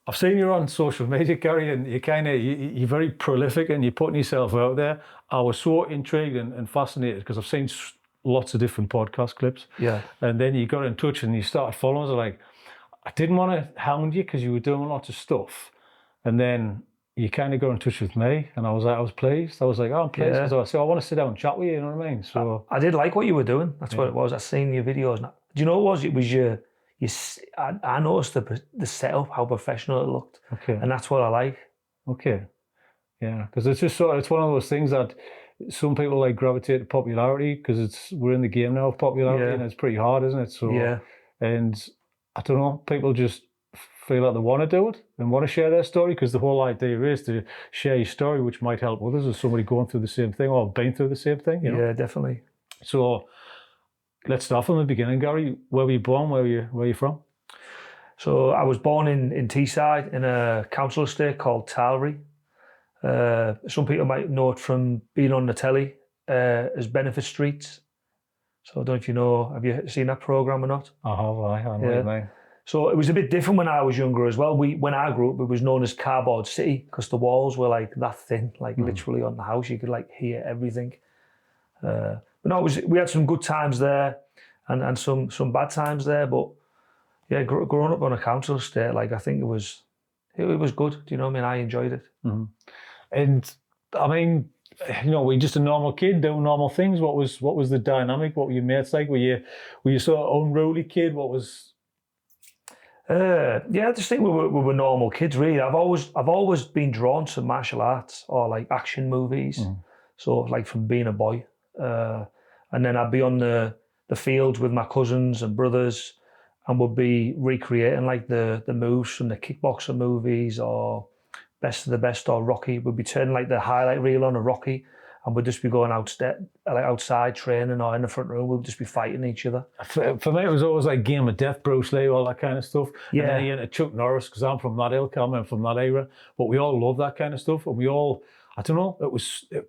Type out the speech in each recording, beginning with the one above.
I've seen you on social media, Gary, and you're very prolific and you're putting yourself out there. I was so intrigued and fascinated because I've seen lots of different podcast clips. Yeah. And then you got in touch and you started following. I was like, I didn't want to hound you because you were doing lots of stuff. And then you kind of got in touch with me, and I was pleased. I was like, oh, I'm pleased because I said, I want to sit down and chat with you. You know what I mean? So I did like what you were doing. That's what it was. I seen your videos. Do you know what it was? It was your. I noticed the setup, how professional it looked. Okay. And that's what I like. Okay. Yeah, because it's just it's one of those things that some people like gravitate to popularity because we're in the game now of popularity, and it's pretty hard, isn't it? So and I don't know, people just feel like they want to do it and want to share their story because the whole idea is to share your story, which might help others or somebody going through the same thing or been through the same thing. You know? Yeah, definitely. So let's start from the beginning, Gary. Where were you born? Where are you from? So I was born in Teesside in a council estate called Talry. Some people might know it from being on the telly as Benefit Streets. So I don't know if you know, have you seen that programme or not? I have, I know what you mean. So it was a bit different when I was younger as well. When I grew up, it was known as Cardboard City because the walls were like that thin, like literally on the house. You could like hear everything. But no, we had some good times there and some bad times there. But yeah, growing up on a council estate, like I think it was good. Do you know what I mean? I enjoyed it. Mm-hmm. And I mean, you know, were you just a normal kid doing normal things? What was the dynamic? What were your mates like? Were you sort of unruly kid? What was? Yeah, I just think we were normal kids, really. I've always been drawn to martial arts or like action movies. So like from being a boy, and then I'd be on the fields with my cousins and brothers, and would be recreating like the moves from the kickboxing movies or Best of the Best or Rocky. We'd be turning like the highlight reel on a Rocky, and we'd just be going outside training or in the front room. We'd just be fighting each other. For me, it was always like Game of Death, Bruce Lee, all that kind of stuff. Yeah. And then you into Chuck Norris, because I'm from that ilk, I'm from that era. But we all love that kind of stuff. And we all, I don't know,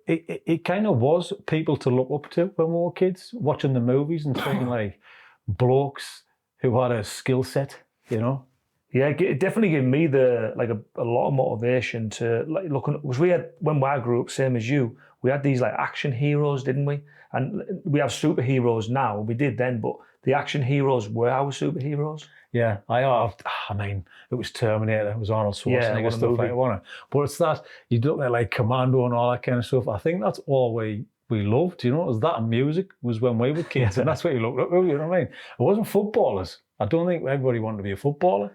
it kind of was people to look up to when we were kids, watching the movies and thinking like blokes who had a skill set, you know? Yeah, it definitely gave me a lot of motivation to like looking, because when I grew up, same as you, we had these like action heroes, didn't we? And we have superheroes now. We did then, but the action heroes were our superheroes. Yeah, I mean, it was Terminator, it was Arnold Schwarzenegger stuff like that. But it's that you look at like Commando and all that kind of stuff. I think that's all we loved, you know. It was that and music was when we were kids, and that's what you looked at, you know what I mean? It wasn't footballers. I don't think everybody wanted to be a footballer.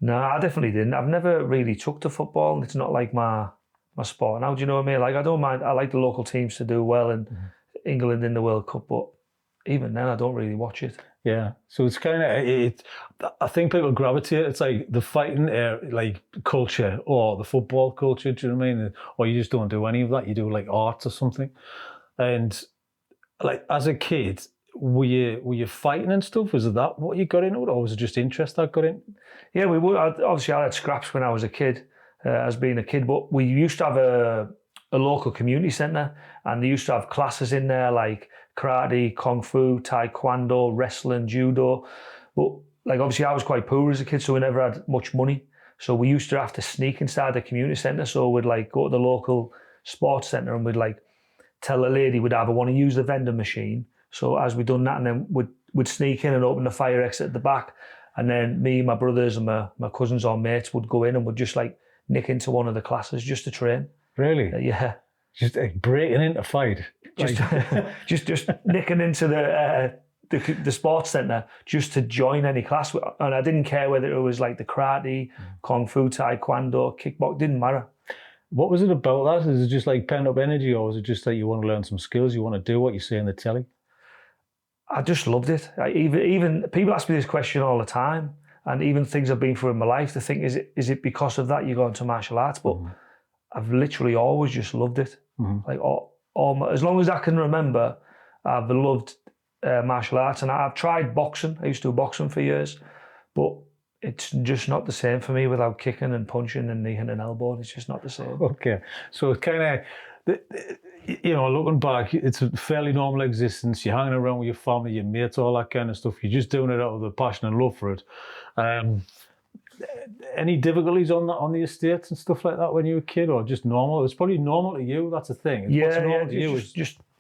No, I definitely didn't. I've never really took to football. It's not like my sport now. Do you know what I mean? Like I don't mind. I like the local teams to do well in England in the World Cup, but even then, I don't really watch it. Yeah, so it's kind of I think people gravitate. It's like the fighting like culture or the football culture. Do you know what I mean? Or you just don't do any of that. You do like arts or something. And like as a kid, were you fighting and stuff? Was it that what you got into it, or was it just interest that got in? Yeah, we were. Obviously, I had scraps when I was a kid, as being a kid. But we used to have a local community centre, and they used to have classes in there like karate, kung fu, taekwondo, wrestling, judo. But like obviously, I was quite poor as a kid, so we never had much money. So we used to have to sneak inside the community centre. So we'd like go to the local sports centre, and we'd like tell the lady we'd either want to use the vending machine. So as we'd done that, and then we'd sneak in and open the fire exit at the back, and then me, my brothers, and my cousins or mates would go in and would just like nick into one of the classes just to train. Really? Yeah. Just like breaking into a fight. Just just nicking into the sports centre just to join any class, and I didn't care whether it was like the karate, kung fu, taekwondo, kickbox. Didn't matter. What was it about that? Is it just like pent up energy, or was it just like you want to learn some skills, you want to do what you see in the telly? I just loved it. Even people ask me this question all the time, and even things I've been through in my life, they think, is it because of that you go into martial arts? But I've literally always just loved it. Like as long as I can remember, I've loved martial arts, and I've tried boxing. I used to do boxing for years, but it's just not the same for me without kicking and punching and kneeing and elbowing. It's just not the same. Okay, so it's kind of, you know, looking back, it's a fairly normal existence. You're hanging around with your family, your mates, all that kind of stuff. You're just doing it out of the passion and love for it. any difficulties on the estates and stuff like that when you were a kid, or just normal? It was probably normal to you. That's the thing. What's normal to you it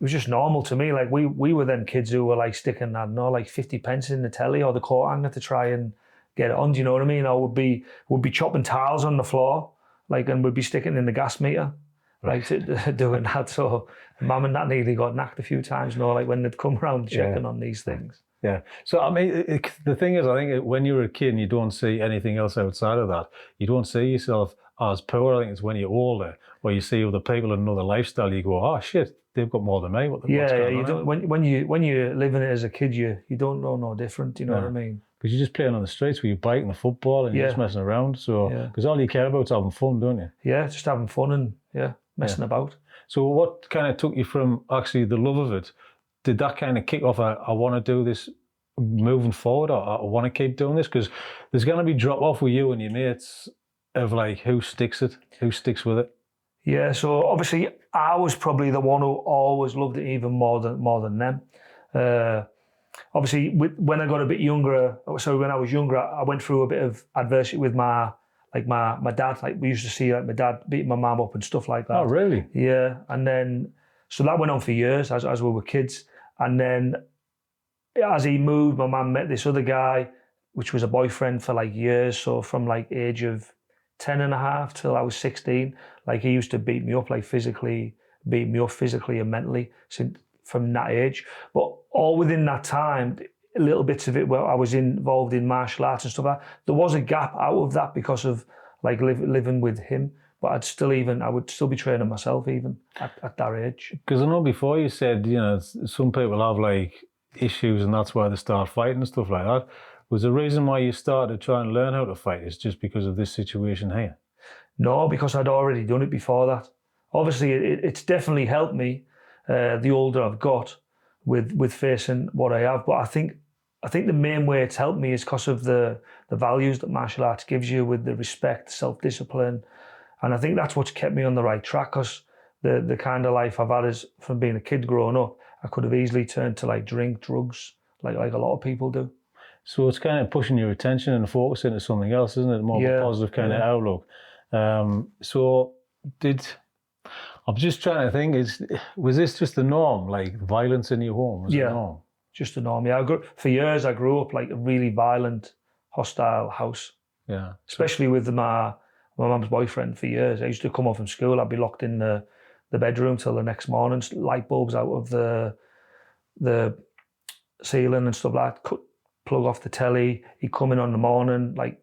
was just normal to me. Like we were them kids who were like sticking, I don't know, like 50 pence in the telly or the coat hanger to try and get it on. Do you know what I mean? Or would be chopping tiles on the floor, like, and we'd be sticking in the gas meter, like doing that. So mum and dad nearly got knocked a few times, like when they'd come around checking on these things. Yeah. So, I mean, the thing is, I think when you're a kid and you don't see anything else outside of that, you don't see yourself as poor. I think it's when you're older, where you see other people in another lifestyle, you go, oh, shit, they've got more than me. What's going on? Don't, when you're living it as a kid, you don't know no different, you know what I mean? Because you're just playing on the streets with your bike and the football and you're just messing around. So, because all you care about is having fun, don't you? Yeah, just having fun and messing about. So what kind of took you from actually the love of it? Did that kind of kick off, I want to do this moving forward, or I want to keep doing this? Because there's going to be drop off with you and your mates of like who sticks with it. Yeah, so obviously I was probably the one who always loved it even more than them. Obviously when I got a bit younger, so when I was younger, I went through a bit of adversity with my dad. Like we used to see like my dad beating my mum up and stuff like that. Oh really? Yeah, and then so that went on for years as we were kids, and then as he moved, my mum met this other guy, which was a boyfriend for like years. So from like age of 10 and a half till I was 16, like he used to beat me up, like physically and mentally from that age. But all within that time, little bits of it where I was involved in martial arts and stuff like that, there was a gap out of that because of like living with him. But I would still be training myself even at that age. Because I know before you said, some people have like issues and that's why they start fighting and stuff like that. Was the reason why you started trying to learn how to fight is just because of this situation here? No, because I'd already done it before that. Obviously, it's definitely helped me the older I've got with facing what I have. But I think the main way it's helped me is because of the values that martial arts gives you, with the respect, self-discipline. And I think that's what's kept me on the right track, because the kind of life I've had is from being a kid growing up, I could have easily turned to like drink, drugs, like a lot of people do. So it's kind of pushing your attention and focus into something else, isn't it? More of a positive kind of outlook. I'm just trying to think, was this just the norm, like violence in your home? Was it the norm? Just the norm. Yeah, for years I grew up like a really violent, hostile house. Yeah. Especially with my mum's boyfriend for years. I used to come home from school, I'd be locked in the bedroom till the next morning, light bulbs out of the ceiling and stuff like that, plug off the telly. He'd come in on the morning, like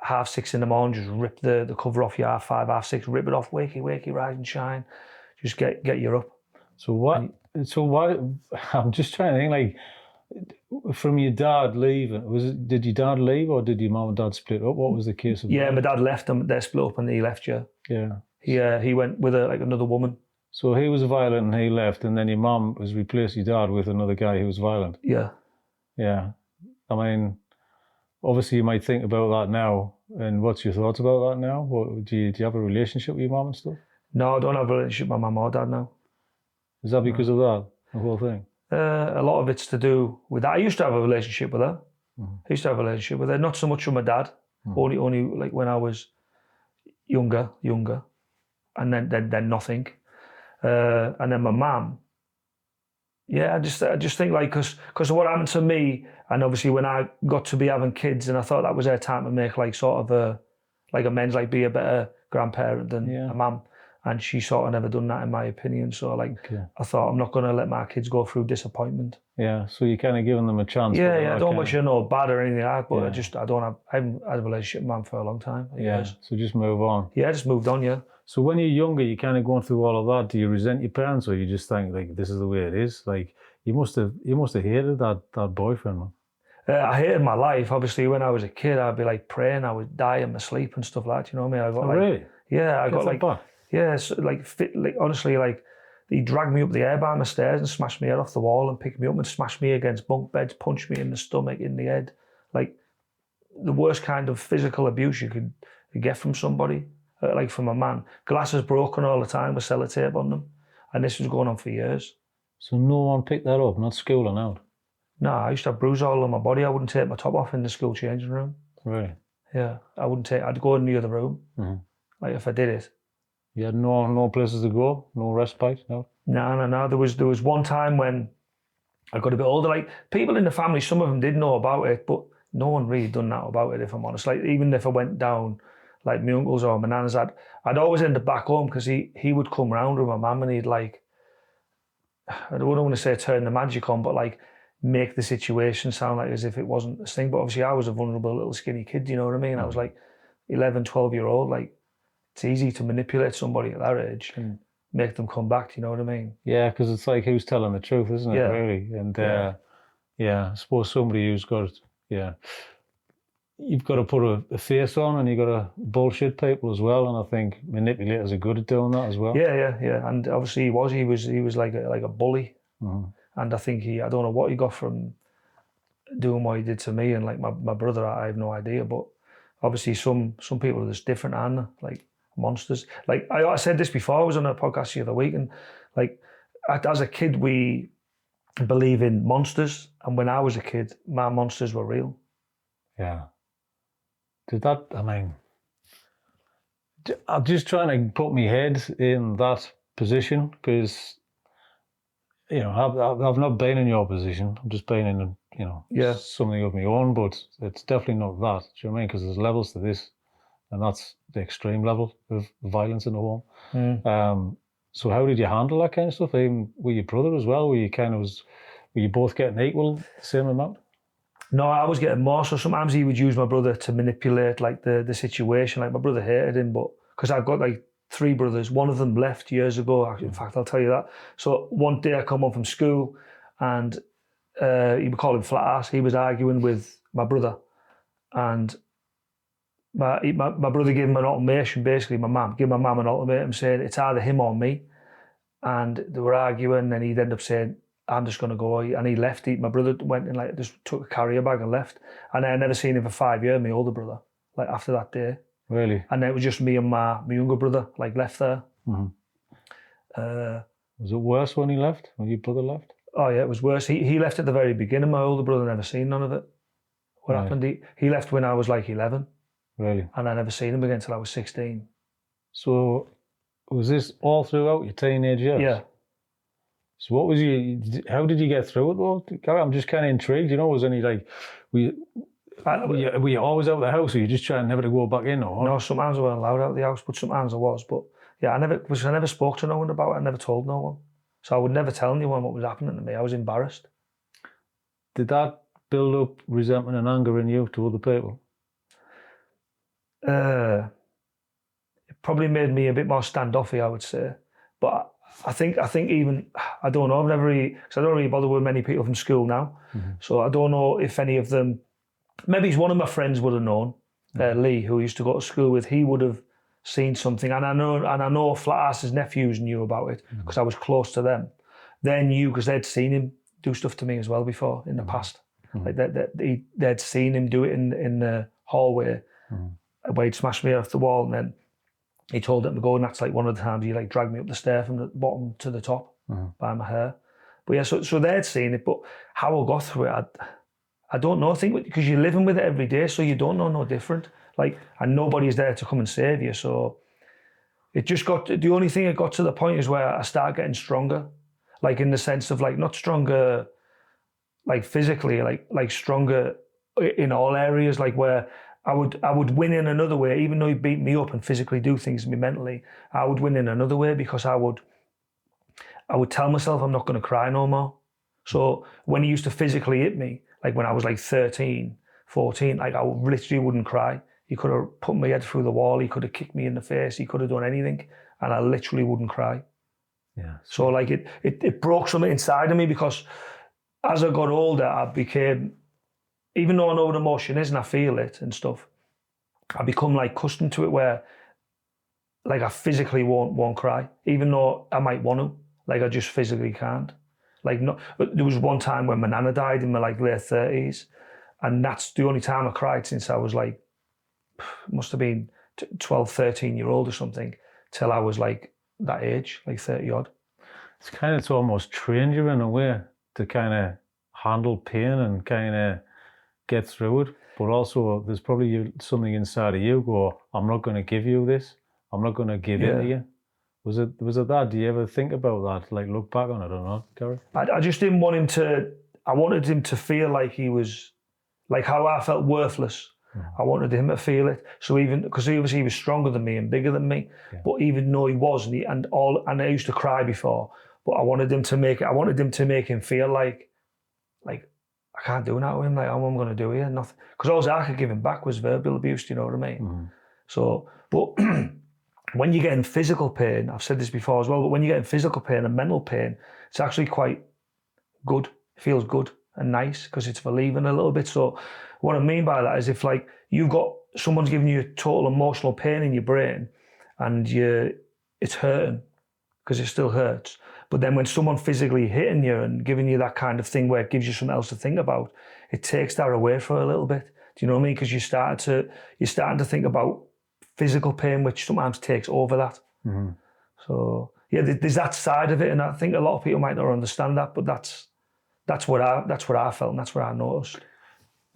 6:30 in the morning, just rip the cover off you, 5:30, 6:30, rip it off, wakey, rise and shine, just get you up. So what, I'm just trying to think, like, from your dad leaving, did your dad leave or did your mum and dad split up? What was the case of that? Yeah, my dad left them, they split up and he left, he went with another woman. So he was violent and he left, and then your mum was replaced your dad with another guy who was violent. Yeah. I mean, obviously you might think about that now, and what's your thoughts about that now? Do you have a relationship with your mum and stuff? No, I don't have a relationship with my mum or dad now. Is that because of that, the whole thing? A lot of it's to do with that. I used to have a relationship with her. Not so much with my dad. Only like when I was younger, and then nothing. And then my mum. Yeah, I just think like because of what happened to me, and obviously when I got to be having kids, and I thought that was their time to make like sort of amends, like be a better grandparent than a mum. And she sort of never done that, in my opinion. So I thought, I'm not going to let my kids go through disappointment. Yeah, so you're kind of giving them a chance. Yeah, I don't wish you no bad or anything like that, but I haven't had a relationship with mum for a long time. So just move on. Yeah, just moved on, yeah. So when you're younger, you're kind of going through all of that. Do you resent your parents, or you just think like this is the way it is? Like you must have hated that boyfriend, man. I hated my life. Obviously, when I was a kid, I'd be like praying, I would die in my sleep and stuff like that. You know what I mean? Really? Yeah, I got like bad? Yeah, so honestly, like he dragged me up the air by my stairs and smashed me head off the wall and picked me up and smashed me against bunk beds, punched me in the stomach, in the head. Like the worst kind of physical abuse you could get from somebody, like from a man. Glasses broken all the time with sellotape on them, and this was going on for years. So no one picked that up, not school or out? No, I used to have bruises all on my body. I wouldn't take my top off in the school changing room. Really? Yeah, I'd go in the other room. Like if I did it. You had no places to go, no respite, no? No. There was one time when I got a bit older, like people in the family, some of them did know about it, but no one really done that about it, if I'm honest. Like even if I went down, like my uncles or my nana's, I'd always end up back home because he would come round with my mum and he'd like, I don't want to say turn the magic on, but like make the situation sound like as if it wasn't a thing. But obviously I was a vulnerable little skinny kid, you know what I mean? I was like 11, 12-year-old, like it's easy to manipulate somebody at that age and make them come back, you know what I mean? Yeah, because it's like who's telling the truth, isn't it, Yeah. really? And I suppose somebody who's got, you've got to put a face on and you've got to bullshit people as well. And I think manipulators are good at doing that as well. Yeah. And obviously he was like a bully. And I think I don't know what he got from doing what he did to me and like my brother. I have no idea, but obviously some people are just different, aren't they? Like monsters. Like I said this before, I was on a podcast the other week, and like as a kid we believe in monsters, and when I was a kid my monsters were real. Yeah. I'm just trying to put my head in that position because, I've not been in your position. I've just been in, something of my own, but it's definitely not that. Do you know what I mean? Because there's levels to this, and that's the extreme level of violence in the home. So how did you handle that kind of stuff? Even with your brother as well? Were you both getting equal, same amount? No, I was getting more. So sometimes he would use my brother to manipulate like the situation. Like my brother hated him, but because I've got like 3 brothers, one of them left years ago. In fact, I'll tell you that. So one day I come home from school and he would call him flat ass. He was arguing with my brother, and my brother gave him an ultimatum. Basically, my mum gave my mum an ultimatum saying it's either him or me. And they were arguing, and he'd end up saying, I'm just going to go. And he left. My brother went and like just took a carrier bag and left. And I never seen him for 5 years, my older brother, like after that day. Really? And then it was just me and my younger brother, like left there. Was it worse when he left, when your brother left? Oh yeah, it was worse. He left at the very beginning. My older brother never seen none of it. What happened? He left when I was like 11. Really? And I never seen him again until I was 16. So was this all throughout your teenage years? Yeah. So how did you get through it though? Garry, I'm just kind of intrigued, was any like, were you always out of the house or you just trying never to go back in or? No, sometimes I wasn't allowed out of the house, but sometimes I was. But yeah, I never spoke to no one about it. I never told no one. So I would never tell anyone what was happening to me. I was embarrassed. Did that build up resentment and anger in you to other people? It probably made me a bit more standoffish, I would say. But I think even, I don't know, because I don't really bother with many people from school now. So I don't know if any of them, maybe one of my friends would have known, Lee, who I used to go to school with, he would have seen something. And I know Flatas's nephews knew about it because I was close to them. They knew because they'd seen him do stuff to me as well before in the past. Like they'd seen him do it in the hallway where he'd smashed me off the wall, and then he told them to go, and that's like one of the times he like dragged me up the stair from the bottom to the top by my hair. But yeah, so they'd seen it, but how I got through it, I don't know. I think because you're living with it every day, so you don't know no different. Like, and nobody's there to come and save you. So it just the only thing it got to the point is where I started getting stronger, like in the sense of like not stronger, like physically, like stronger in all areas, like where I would win in another way, even though he beat me up and physically do things to me mentally. I would win in another way because I would tell myself I'm not going to cry no more. So when he used to physically hit me, like when I was like 13, 14, like I literally wouldn't cry. He could have put my head through the wall. He could have kicked me in the face. He could have done anything, and I literally wouldn't cry. Yeah. So like it broke something inside of me because as I got older, I became, even though I know what emotion is and I feel it and stuff, I become like accustomed to it where like I physically won't cry, even though I might want to. Like I just physically can't. Like there was one time when my nana died in my like late 30s, and that's the only time I cried since I was like, must have been 12, 13-year-old or something, till I was like that age, like 30 odd. It's almost trained you in a way to kind of handle pain and kind of get through it, but also there's probably something inside of you go, I'm not going to give you this. I'm not going to give in to you. Was it that? Do you ever think about that? Like look back on it or not, Garry? I just didn't want him to. I wanted him to feel like he was, like how I felt worthless. I wanted him to feel it. So even because obviously he was stronger than me and bigger than me, but even though he wasn't, and I used to cry before, but I wanted him to make it. I wanted him to make him feel like I can't do that with him. Like, how am I going to do here? Nothing. Because all I could give him back was verbal abuse. Do you know what I mean? So, but when you get in physical pain, I've said this before as well, but when you get in physical pain and mental pain, it's actually quite good. It feels good and nice because it's relieving a little bit. So what I mean by that is if like you've got someone's giving you total emotional pain in your brain and it's hurting because it still hurts. But then when someone physically hitting you and giving you that kind of thing where it gives you something else to think about, it takes that away for a little bit. Do you know what I mean? Because you're starting to think about physical pain, which sometimes takes over that. So yeah, there's that side of it, and I think a lot of people might not understand that, but that's what I felt, and that's what I noticed.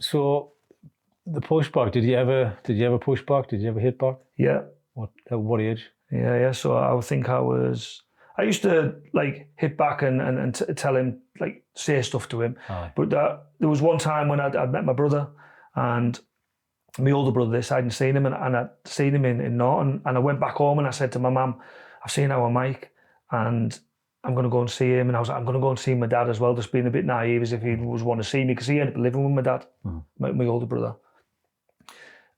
So the pushback, did you ever push back? Did you ever hit back? Yeah. At what age? Yeah. So I think I used to like hit back and tell him, like say stuff to him. But there was one time when I'd met my brother and my older brother, I hadn't seen him, and I'd seen him in Norton, and I went back home and I said to my mum, I've seen our Mike and I'm going to go and see him. And I was like, I'm going to go and see my dad as well, just being a bit naive as if he was want to see me, because he ended up living with my dad, my older brother.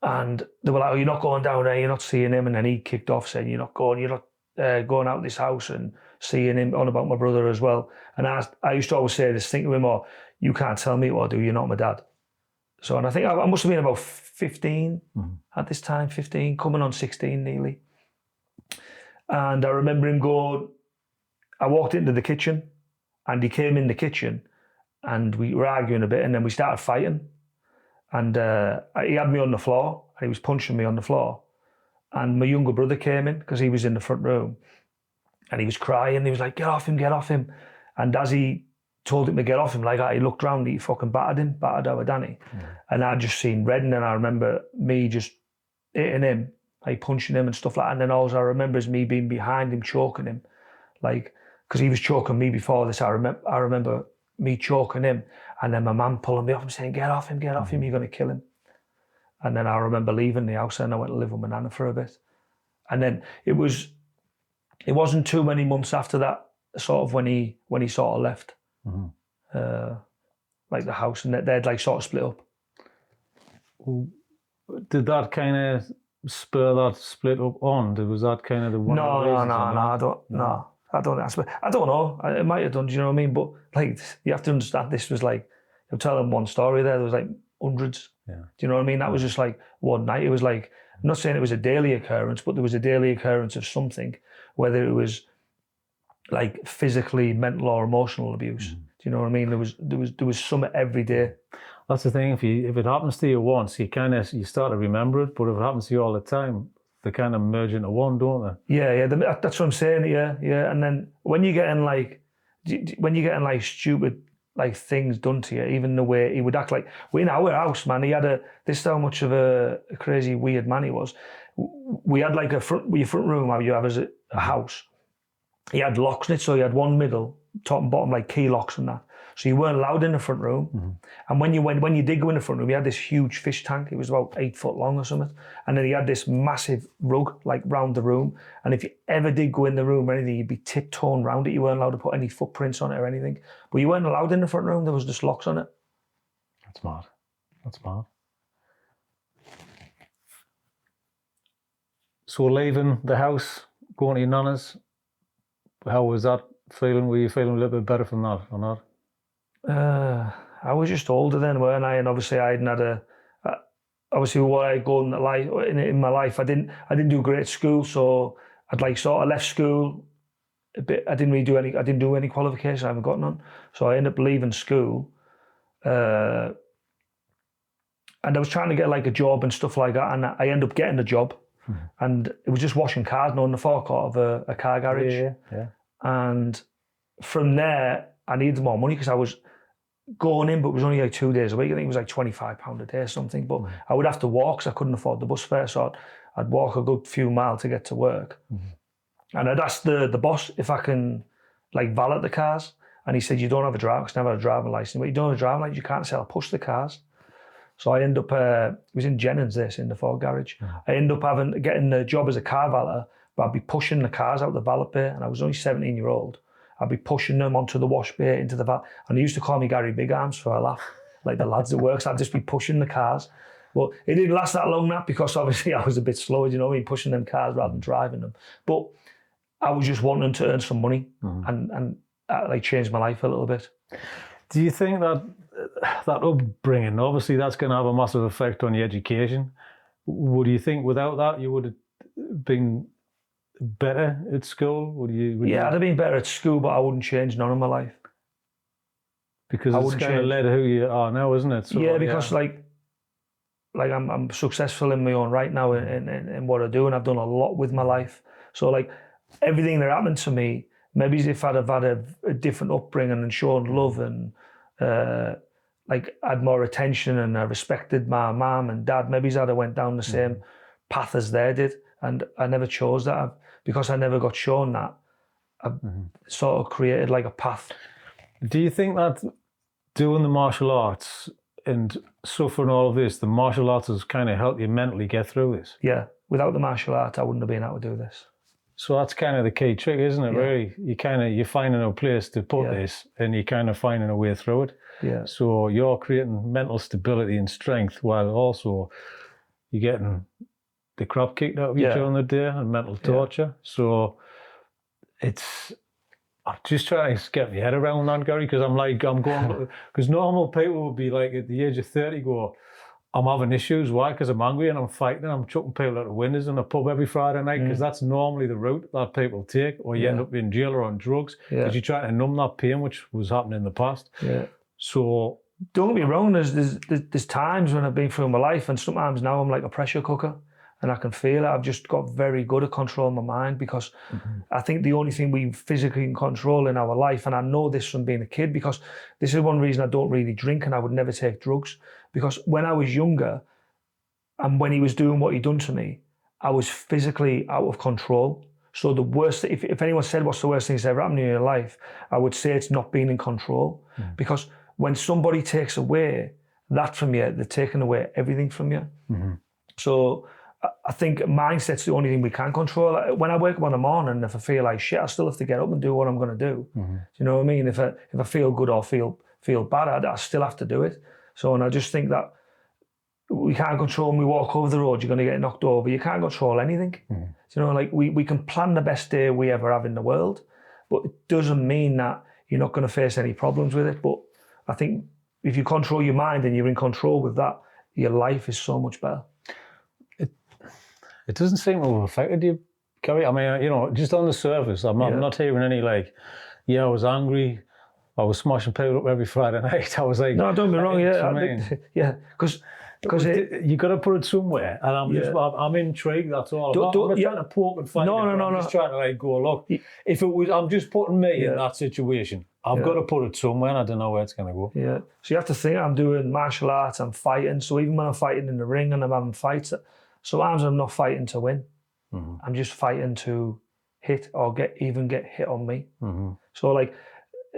And they were like, oh, you're not going down there, you're not seeing him. And then he kicked off saying, you're not going out of this house and seeing him, on about my brother as well. And I used to always say this thing to him, you can't tell me what to do, you're not my dad. So, and I think I must have been about 15 at this time, 15, coming on 16 nearly. And I remember him going, I walked into the kitchen and he came in the kitchen and we were arguing a bit, and then we started fighting. And he had me on the floor and he was punching me on the floor. And my younger brother came in because he was in the front room and he was crying. He was like, get off him. And as he told him to get off him, like he looked round, he fucking battered our Danny. And I'd just seen red, and then I remember me just hitting him, like punching him and stuff like that. And then all I remember is me being behind him, choking him, like, because he was choking me before this. I remember me choking him, and then my mum pulling me up and saying, get off him, you're going to kill him. And then I remember leaving the house and I went to live with my nana for a bit. And then it wasn't too many months after that, sort of when he sort of left, like the house, and they'd like sort of split up. Did that kind of spur that split up on? Was that kind of the one? No, I don't know. I don't know. It might have done, do you know what I mean? But like, you have to understand, this was like, I'm telling one story there was like hundreds. Yeah. Do you know what I mean? That was just like one night. It was like, I'm not saying it was a daily occurrence, but there was a daily occurrence of something, whether it was like physically, mental or emotional abuse. Do you know what I mean? There was some every day. That's the thing. If it happens to you once, you start to remember it. But if it happens to you all the time, they kind of merge into one, don't they? Yeah. That's what I'm saying. Yeah. And then when you're getting like stupid like things done to you, even the way he would act, like in our house, man, he had this is how much of a crazy weird man he was. We had like your front room, how you have as a house. He had locks in it, so you had one middle, top and bottom, like key locks and that. So you weren't allowed in the front room. And when you did go in the front room, he had this huge fish tank. It was about 8 foot long or something. And then he had this massive rug like round the room. And if you ever did go in the room or anything, you'd be tiptoeing around it. You weren't allowed to put any footprints on it or anything. But you weren't allowed in the front room. There was just locks on it. That's mad. So leaving the house, going to your nana's, how was that feeling? Were you feeling a little bit better from that or not? I was just older then, weren't I? And obviously I hadn't had obviously what I go in my life, I didn't do great at school, so I'd like sort of left school a bit. I didn't do any qualifications. I haven't got none, so I ended up leaving school, and I was trying to get like a job and stuff like that, and I ended up getting a job, and it was just washing cars, in the forecourt of a car garage. Yeah. And from there, I needed more money because going in, but it was only like 2 days a week. I think it was like £25 a day or something. But I would have to walk because I couldn't afford the bus fare. So I'd walk a good few miles to get to work. And I'd ask the boss if I can like valet the cars. And he said, you don't have a driver, because I never had a driving license. But you don't have a driving license, you can't say I'll push the cars. So I end up, it was in Jennings, this, in the Ford garage. I end up getting the job as a car valeter, but I'd be pushing the cars out the valet bay. And I was only 17-year-old. I'd be pushing them onto the wash bay, into the valet. And they used to call me Garry Big Arms for a laugh. Like the lads at work, so I'd just be pushing the cars. But it didn't last that long, that, because obviously I was a bit slow, you know what I mean, pushing them cars rather than driving them. But I was just wanting to earn some money, and that like changed my life a little bit. Do you think that upbringing, obviously that's going to have a massive effect on your education? Would you think without that you would have been better at school? I'd have been better at school, but I wouldn't change none of my life. Because it's kind of led to who you are now, isn't it? So, because like I'm successful in my own right now in what I do, and I've done a lot with my life. So like everything that happened to me, maybe if I'd have had a different upbringing and shown love and like had more attention and I respected my mum and dad, maybe I'd have went down the same path as they did. And I never chose that. Because I never got shown that, I sort of created like a path. Do you think that doing the martial arts and suffering all of this, the martial arts has kind of helped you mentally get through this? Yeah, without the martial arts, I wouldn't have been able to do this. So that's kind of the key trick, isn't it? Yeah. Really, you're finding a place to put this, and you're kind of finding a way through it. Yeah. So you're creating mental stability and strength, while also you're getting the crap kicked out of you during the day and mental torture. So I'm just trying to get my head around that, Garry, because I'm going, because normal people would be like at the age of 30 go, I'm having issues. Why? Because I'm angry and I'm fighting and I'm chucking people out the windows in a pub every Friday night, because that's normally the route that people take, or you end up in jail or on drugs because you're trying to numb that pain, which was happening in the past. Yeah. So don't get me wrong, there's times when I've been through my life, and sometimes now I'm like a pressure cooker. And I can feel it. I've just got very good at controlling my mind, because I think the only thing we physically can control in our life, and I know this from being a kid, because this is one reason I don't really drink and I would never take drugs, because when I was younger and when he was doing what he'd done to me, I was physically out of control. So the worst, if anyone said what's the worst thing that's ever happened in your life, I would say it's not being in control. Because when somebody takes away that from you, they're taking away everything from you. So I think mindset's the only thing we can control. When I wake up in the morning, if I feel like shit, I still have to get up and do what I'm going to do. Do you know what I mean? If I feel good or feel bad, I still have to do it. So, and I just think that we can't control when we walk over the road, you're going to get knocked over. You can't control anything. You know, like we can plan the best day we ever have in the world, but it doesn't mean that you're not going to face any problems with it. But I think if you control your mind and you're in control with that, your life is so much better. It doesn't seem to have affected you, Garry. I mean, you know, just on the surface, I'm not hearing any like, I was angry, I was smashing people up every Friday night. I was like, no, don't be wrong, because you got to put it somewhere, and I'm intrigued. That's all. I'm not trying to poke and find. I'm just trying to like go, look. If it was, I'm just putting me in that situation. I've got to put it somewhere, and I don't know where it's going to go. Yeah. So you have to think. I'm doing martial arts. I'm fighting. So even when I'm fighting in the ring and I'm having fights, sometimes I'm not fighting to win. I'm just fighting to hit or get hit on me. So like,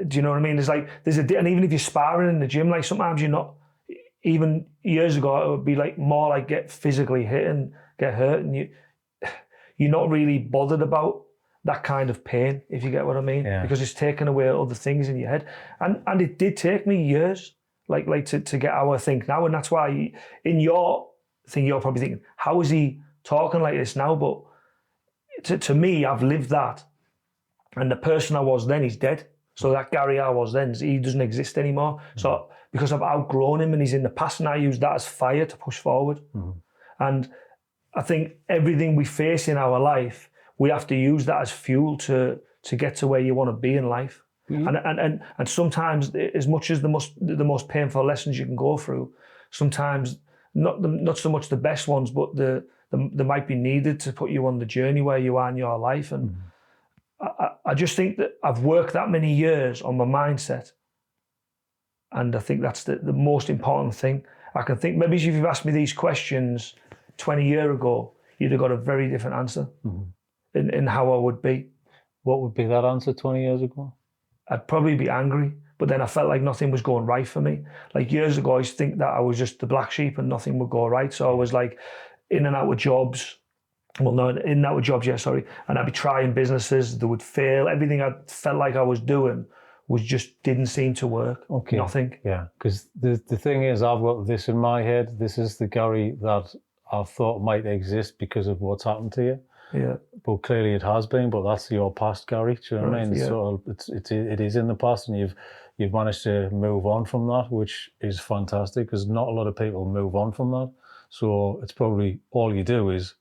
do you know what I mean? And even if you're sparring in the gym, like sometimes you're not. Even years ago, it would be like more like get physically hit and get hurt, and you're not really bothered about that kind of pain, if you get what I mean, because it's taken away other things in your head. And it did take me years, like to get how I think now, and that's why in your thing you're probably thinking, how is he talking like this now? But to me, I've lived that, and the person I was then is dead. So that Garry I was then, he doesn't exist anymore. So because I've outgrown him and he's in the past, and I use that as fire to push forward. And I think everything we face in our life, we have to use that as fuel to get to where you want to be in life. And sometimes, as much as the most painful lessons you can go through, sometimes not so much the best ones, but they might be needed to put you on the journey where you are in your life. And I just think that I've worked that many years on my mindset, And I think that's the most important thing. I can think maybe if you've asked me these questions 20 years ago, you'd have got a very different answer in how I would be. What would be that answer 20 years ago? I'd probably be angry, but then I felt like nothing was going right for me. Like years ago, I used to think that I was just the black sheep and nothing would go right. So I was like in and out of jobs. Well, no, in and out of jobs, yeah, sorry. And I'd be trying businesses that would fail. Everything I felt like I was doing didn't seem to work. Okay. Nothing. Yeah, because the thing is, I've got this in my head. This is the Garry that I thought might exist because of what's happened to you. Yeah. But clearly it has been. But that's your past, Garry. Do you know what I mean? Yeah. So it is in the past, and you've managed to move on from that, which is fantastic. Because not a lot of people move on from that. So it's probably all you do is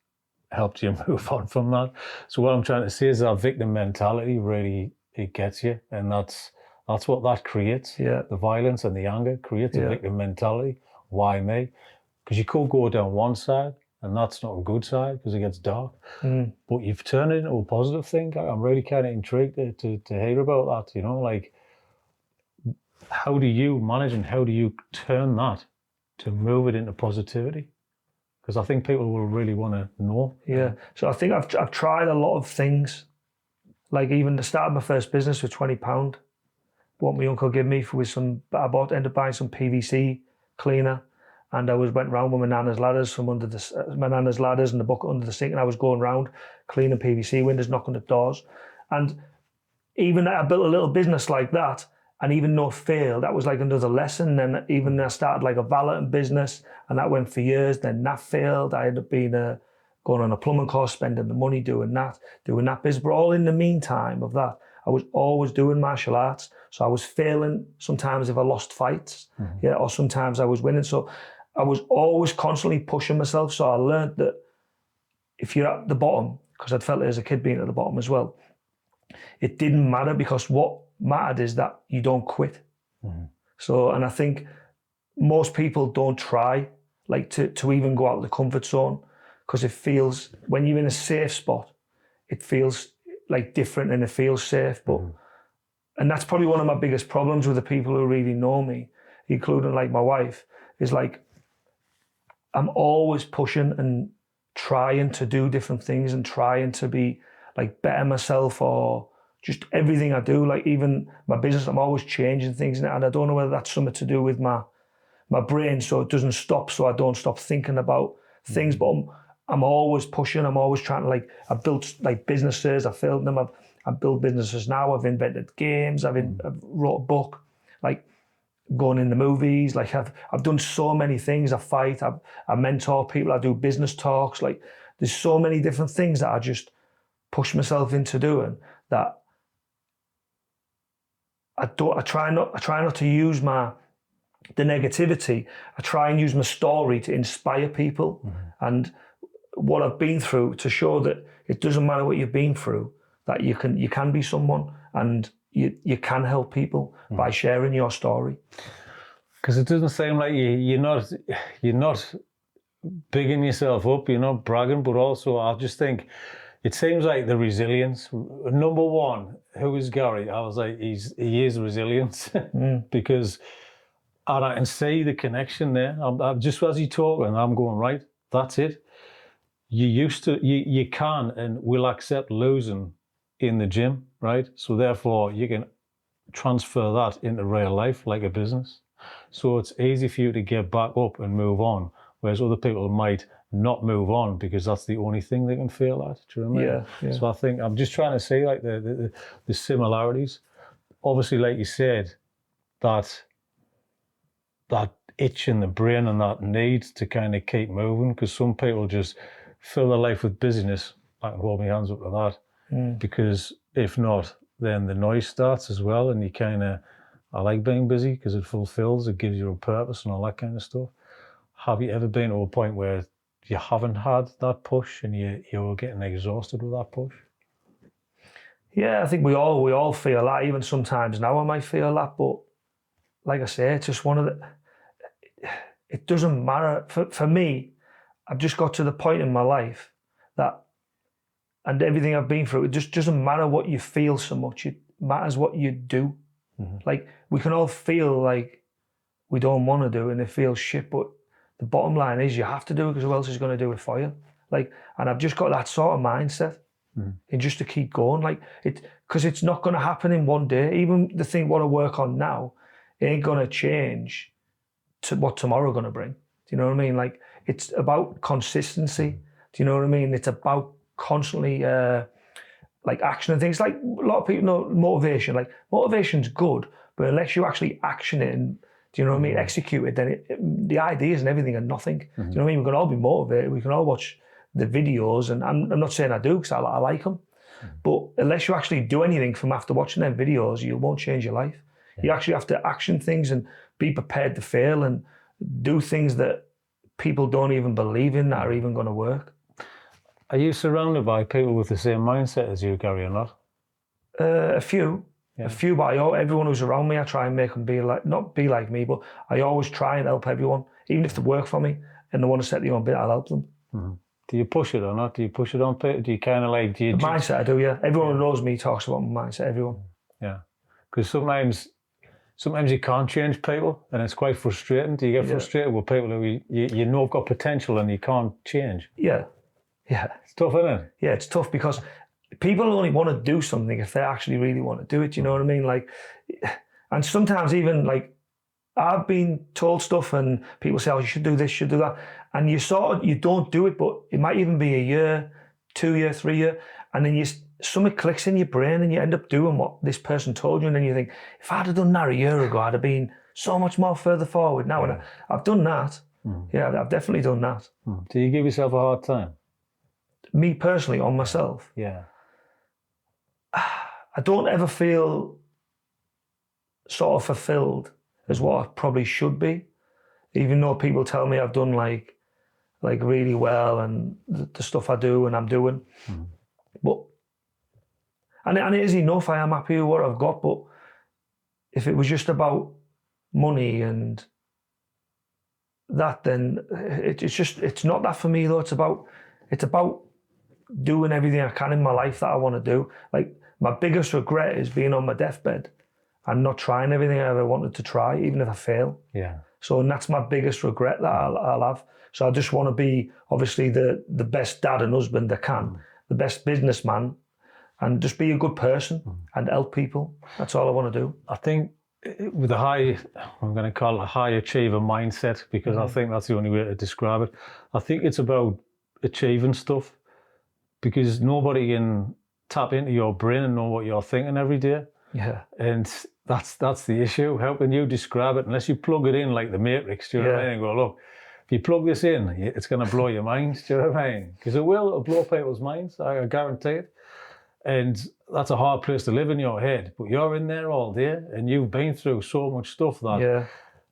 helped you move on from that. So what I'm trying to say is that victim mentality really, it gets you, and that's what that creates. Yeah. The violence and the anger creates a victim mentality. Why me? Because you could go down one side, and that's not a good side because it gets dark. But you've turned it into a positive thing. I'm really kind of intrigued to hear about that. You know, like how do you manage and how do you turn that to move it into positivity? Because I think people will really want to know. Yeah. So I think I've tried a lot of things. Like even to start my first business with £20, what my uncle gave me was ended up buying some PVC cleaner, and I went round with my nana's ladders and the bucket under the sink, and I was going round cleaning PVC windows, knocking at doors. And even I built a little business like that, and even though it failed, that was like another lesson. Then even I started like a valeting business, and that went for years. Then that failed. I ended up going on a plumbing course, spending the money doing that business. But all in the meantime of that, I was always doing martial arts. So I was failing sometimes if I lost fights, or sometimes I was winning. So I was always constantly pushing myself. So I learned that if you're at the bottom, because I'd felt it as a kid being at the bottom as well, it didn't matter, because what mattered is that you don't quit. So, and I think most people don't try like to even go out of the comfort zone, because it feels, when you're in a safe spot, it feels like different and it feels safe. But and that's probably one of my biggest problems with the people who really know me, including like my wife, is like I'm always pushing and trying to do different things and trying to be like better myself, or just everything I do, like even my business, I'm always changing things in it. And I don't know whether that's something to do with my brain, so it doesn't stop, so I don't stop thinking about things. But I'm always pushing, I'm always trying to, like, I've built like businesses, I've filmed them, I've built businesses now, I've invented games, I've wrote a book, like going in the movies, like I've done so many things. I fight, I mentor people, I do business talks, like there's so many different things that I just push myself into doing, that I try not to use the negativity. I try and use my story to inspire people and what I've been through, to show that it doesn't matter what you've been through, that you can be someone, and you can help people by sharing your story. Because it doesn't seem like you're not bigging yourself up, you're not bragging, but also I just think it seems like the resilience. Number one, who is Garry? I was like, he is resilience because, and I can see the connection there. I'm just as you talk, and I'm going, right, that's it. You can and will accept losing in the gym, right? So therefore you can transfer that into real life like a business. So it's easy for you to get back up and move on, whereas other people might not move on because that's the only thing they can feel at. Do you know what I mean? Yeah. So I think I'm just trying to say like the similarities. Obviously, like you said, that itch in the brain and that need to kind of keep moving, because some people just fill their life with busyness. I can hold my hands up to that, because if not, then the noise starts as well, and you kind of, I like being busy because it fulfills, it gives you a purpose and all that kind of stuff. Have you ever been to a point where you haven't had that push and you're getting exhausted with that push? Yeah, I think we all feel that. Even sometimes now I might feel that, but like I say, it's just one of the, it doesn't matter. For me, I've just got to the point in my life that, and everything I've been through, it just doesn't matter what you feel so much. It matters what you do. Like we can all feel like we don't want to do and it feels shit, but the bottom line is you have to do it because who else is going to do it for you? Like, and I've just got that sort of mindset and just to keep going, like because it's not going to happen in one day. Even the thing what I work on now ain't going to change to what tomorrow going to bring. Do you know what I mean? Like, it's about consistency. Do you know what I mean? It's about constantly like action and things. Like a lot of people know motivation. Like motivation's good, but unless you actually action it and, do you know what I mean, execute it, then the ideas and everything are nothing. Do you know what I mean? We can all be motivated. We can all watch the videos, and I'm not saying I do because I like them, but unless you actually do anything from after watching them videos, you won't change your life. You actually have to action things and be prepared to fail and do things that people don't even believe in that are even going to work. Are you surrounded by people with the same mindset as you, Garry, or not? A few, but everyone who's around me, I try and make them not be like me, but I always try and help everyone, even if they work for me and they want to set their own bit, I'll help them. Do you push it or not? Do you push it on people? Do you kind of like... The mindset I do, yeah. Everyone who knows me talks about my mindset, everyone. Yeah. Because sometimes you can't change people and it's quite frustrating. Do you get frustrated with people who you know have got potential and you can't change? Yeah. It's tough, isn't it? Yeah, it's tough because people only want to do something if they actually really want to do it. You know what I mean? Like, and sometimes even like I've been told stuff and people say, oh, you should do this, you should do that. And you don't do it, but it might even be a year, 2 year, 3 year. And then something clicks in your brain and you end up doing what this person told you. And then you think, if I'd have done that a year ago, I'd have been so much more further forward now. And I've done that. Yeah, I've definitely done that. Do you give yourself a hard time? Me personally, on myself? Yeah. I don't ever feel sort of fulfilled as what I probably should be, even though people tell me I've done like really well and the stuff I do and I'm doing. But and it is enough. I am happy with what I've got. But if it was just about money and that, then it's not that for me though. It's about doing everything I can in my life that I want to do. Like, my biggest regret is being on my deathbed and not trying everything I ever wanted to try, even if I fail. Yeah. So, and that's my biggest regret that I'll have. So I just want to be obviously the best dad and husband I can, the best businessman, and just be a good person and help people. That's all I want to do. I think with I'm going to call it a high achiever mindset, because I think that's the only way to describe it. I think it's about achieving stuff, because nobody can tap into your brain and know what you're thinking every day. Yeah. And that's the issue. How can you describe it unless you plug it in like the Matrix? Do you know what I mean? And go, look, if you plug this in, it's going to blow your mind. Do you know what I mean? Because it'll blow people's minds, I guarantee it. And that's a hard place to live in your head. But you're in there all day and you've been through so much stuff that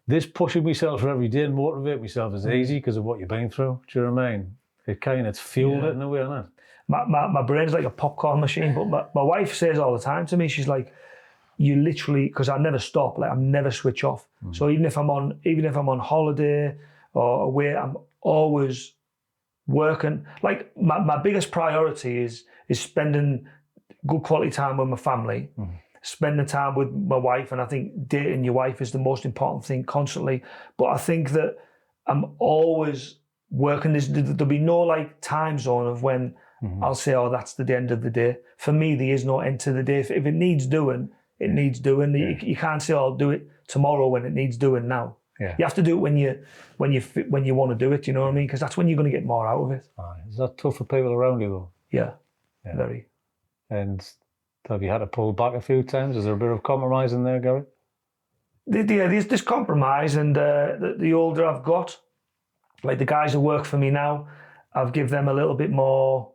this pushing myself for every day and motivate myself is easy because of what you've been through. Do you know what I mean? It's fueled it in a way, isn't it? My brain's like a popcorn machine, but my wife says all the time to me, she's like, you literally, because I never stop, like I never switch off. So even if I'm on holiday or away, I'm always working. Like my biggest priority is spending good quality time with my family, spending time with my wife, and I think dating your wife is the most important thing constantly. But I think that I'm always working. There'll be no like time zone of when I'll say, oh, that's the end of the day. For me, there is no end to the day. If it needs doing, it needs doing. You can't say, oh, I'll do it tomorrow when it needs doing now. Yeah. You have to do it when you want to do it, you know what I mean? Because that's when you're going to get more out of it. Is that tough for people around you though? Yeah, very. And have you had to pull back a few times? Is there a bit of compromise in there, Garry? There's compromise, and the older I've got, like the guys who work for me now, I've give them a little bit more.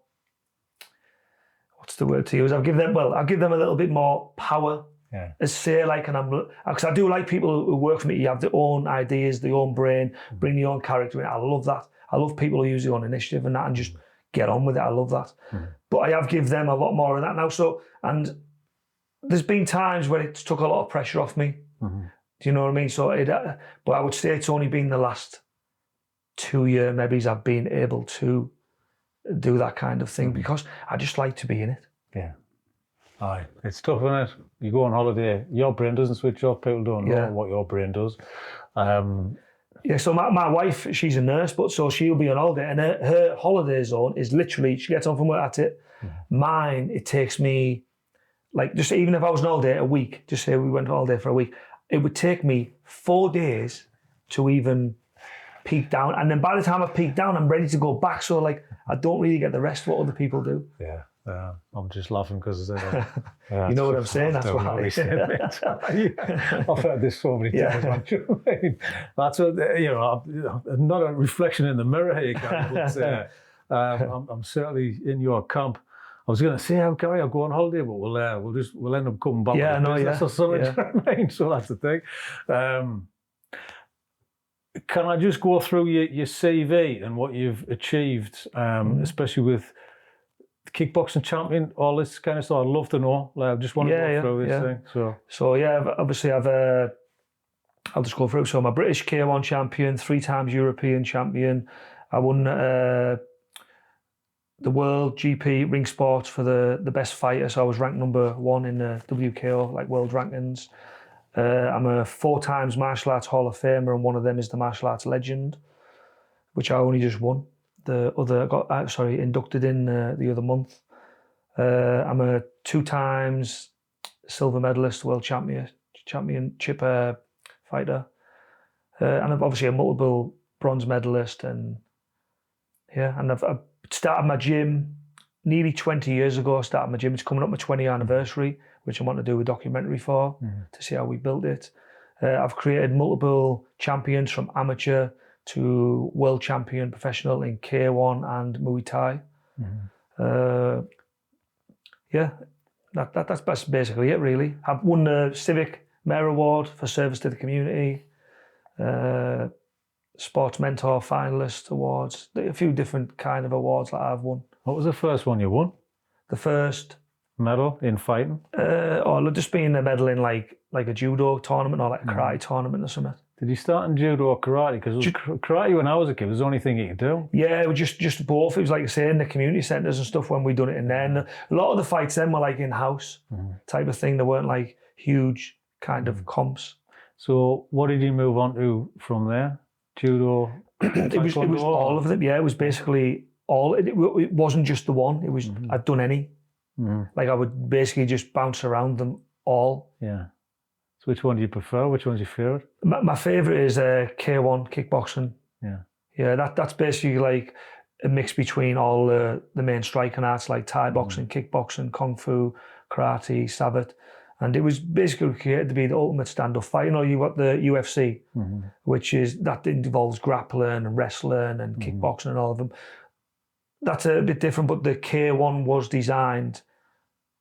What's the word to use? I'll give them a little bit more power. Yeah. As say, like, and because I do like people who work for me. You have their own ideas, their own brain, bring your own character in. I love that. I love people who use their own initiative and that, and just get on with it. I love that. But I have give them a lot more of that now. So, and there's been times when it's took a lot of pressure off me. Do you know what I mean? So, but I would say it's only been the last 2 years, maybe, I've been able to do that kind of thing because I just like to be in it. Yeah. Aye, it's tough, isn't it? You go on holiday, your brain doesn't switch off. People don't know what your brain does. Yeah, so my wife, she's a nurse, but so she'll be on holiday, and her holiday zone is literally, she gets home from work, that's it. Mine, it takes me, like, just even if I was on holiday a week, just say we went on holiday for a week, it would take me 4 days to even peak down. And then by the time I peak down, I'm ready to go back. So, like, I don't really get the rest of what other people do. Yeah. I'm just laughing because you know what I'm saying. That's why. I've heard this so many times. Man. You know what I mean? That's what, I'm not a reflection in the mirror here, Gary, but I'm certainly in your camp. I was going to say, Gary, I'll go on holiday, but we'll end up coming back. Yeah, with business or something. You know what I mean? So that's the thing. Can I just go through your CV and what you've achieved, especially with kickboxing champion, all this kind of stuff? I'd love to know. I just want to go through this thing. So obviously I'll just go through. So I'm a British K1 champion, 3 times European champion. I won the World GP Ring Sports for the best fighter. So I was ranked number 1 in the WKO, like world rankings. I'm a 4 times martial arts Hall of Famer, and one of them is the martial arts legend, which I only just won. The other got inducted in the other month. I'm a 2 times silver medalist, world championship fighter, and I'm obviously a multiple bronze medalist. And I've started my gym nearly 20 years ago. I started my gym. It's coming up my 20th anniversary, which I want to do a documentary for to see how we built it. I've created multiple champions from amateur to world champion professional in K1 and Muay Thai. That's basically it, really. I've won the Civic Mayor Award for service to the community, Sports Mentor Finalist Awards, a few different kind of awards that I've won. What was the first one you won? The first medal in fighting? Or just being a medal in like a judo tournament or like a karate tournament or something. Did you start in judo or karate? Because karate when I was a kid was the only thing you could do. Yeah, it was just both. It was like you say in the community centres and stuff when we done it in there. And a lot of the fights then were like in-house type of thing. They weren't like huge kind of comps. So what did you move on to from there? Judo? It was all of them. Yeah, it was basically all. It wasn't just the one. It was I'd done any. Like I would basically just bounce around them all. Yeah. So which one do you prefer? Which one's your favourite? My favourite is K1 kickboxing. Yeah. Yeah, that's basically like a mix between all the main striking arts like Thai boxing, kickboxing, kung fu, karate, savate. And it was basically created to be the ultimate stand-up fight. You know, you've got the UFC, which involves grappling and wrestling and kickboxing and all of them. That's a bit different, but the K1 was designed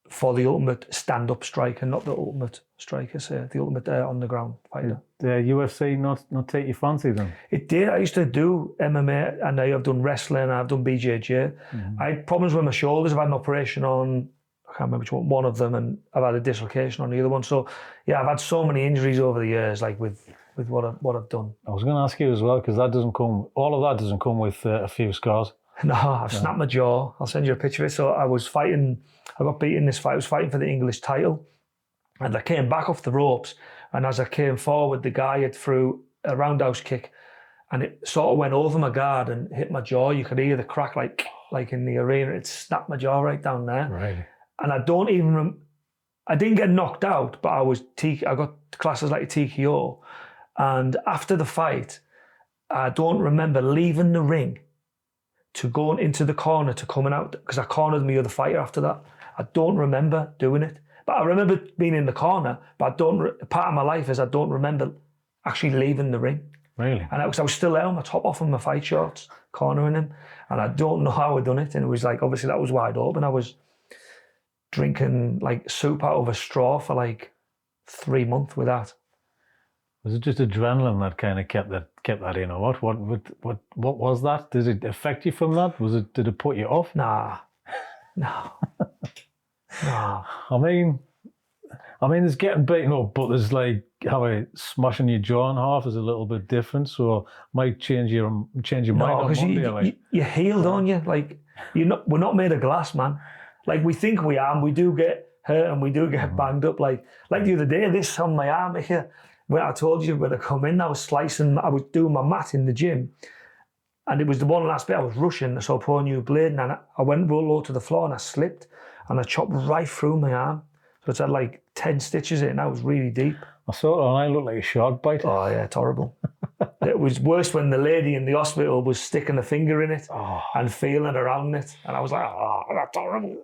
for the ultimate stand-up striker, not the ultimate striker, the ultimate on-the-ground fighter. Did the UFC not take your fancy then? It did. I used to do MMA, and I've done wrestling, I've done BJJ. I had problems with my shoulders. I've had an operation on, I can't remember which one of them, and I've had a dislocation on the other one. So, yeah, I've had so many injuries over the years, like with what I've done. I was going to ask you as well, because all of that doesn't come with a few scars. No, I've snapped my jaw. I'll send you a picture of it. So I got beaten in this fight. I was fighting for the English title, and I came back off the ropes, and as I came forward, the guy had threw a roundhouse kick, and it sort of went over my guard and hit my jaw. You could hear the crack like in the arena. It snapped my jaw right down there. Right. And I don't even I didn't get knocked out, but I got classes like a TKO. And after the fight, I don't remember leaving the ring to going into the corner to coming out, because I cornered my other fighter after that. I don't remember doing it. But I remember being in the corner, but part of my life is I don't remember actually leaving the ring. Really? And I was still there on my top off in my fight shorts, cornering him. And I don't know how I'd done it. And it was like, obviously that was wide open. I was drinking like soup out of a straw for like 3 months with that. Was it just adrenaline that kind of kept that in, or what? What was that? Did it affect you from that? Did it put you off? Nah, no. I mean, there's getting beaten up, but there's like how smashing your jaw in half is a little bit different. So it might change your mind. No, because you heal, don't you? Like we're not made of glass, man. Like we think we are, and we do get hurt and we do get banged up. Like the other day, this on my arm here. when I told you when I come in, I was doing my mat in the gym, and it was the one last bit I was rushing, so I put a new blade, and I went roll low to the floor and I slipped, and I chopped right through my arm. So it's had like 10 stitches in it, and that was really deep. I saw it and I looked like a shark bite. Oh yeah, it's horrible. It was worse when the lady in the hospital was sticking a finger in it and feeling around it. And I was like, oh, that's horrible.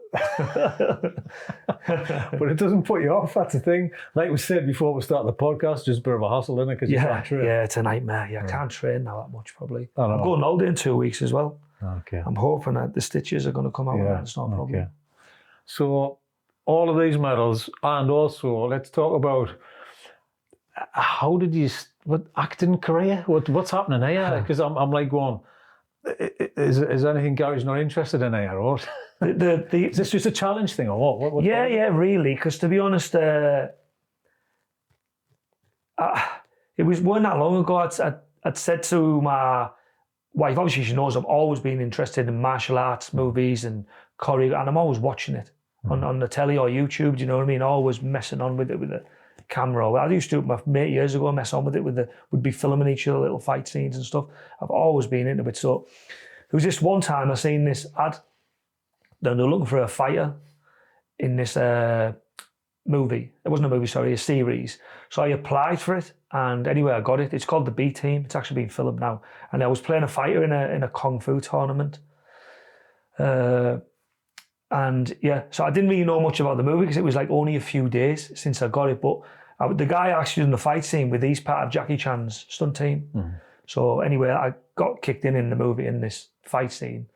But it doesn't put you off, that's the thing. Like we said before we started the podcast, just a bit of a hassle, isn't it? Because you can't train. Yeah, it's a nightmare. I can't train now that much, probably. I'm going holiday in 2 weeks as well. Okay. I'm hoping that the stitches are going to come out and it's not a problem. Okay. So all of these medals, and also let's talk about how did you, what acting career? What's happening here? Because I'm like going, is anything Gary's not interested in here? Or is this just a challenge thing or what? Yeah, really. Because to be honest, it wasn't that long ago. I'd said to my wife, obviously she knows I've always been interested in martial arts movies and choreo, and I'm always watching it on the telly or YouTube. Do you know what I mean? Always messing on with it with the camera. I used to, my mate years ago, mess on with it we'd be filming each other little fight scenes and stuff. I've always been into it. So there was this one time I seen this ad. They're looking for a fighter in this movie. It wasn't a movie, sorry, a series. So I applied for it, and anyway, I got it. It's called The B Team. It's actually being filmed now. And I was playing a fighter in a kung fu tournament. And yeah, so I didn't really know much about the movie because it was like only a few days since I got it. But the guy actually done the fight scene with he's part of Jackie Chan's stunt team. So anyway, I got kicked in the movie in this fight scene.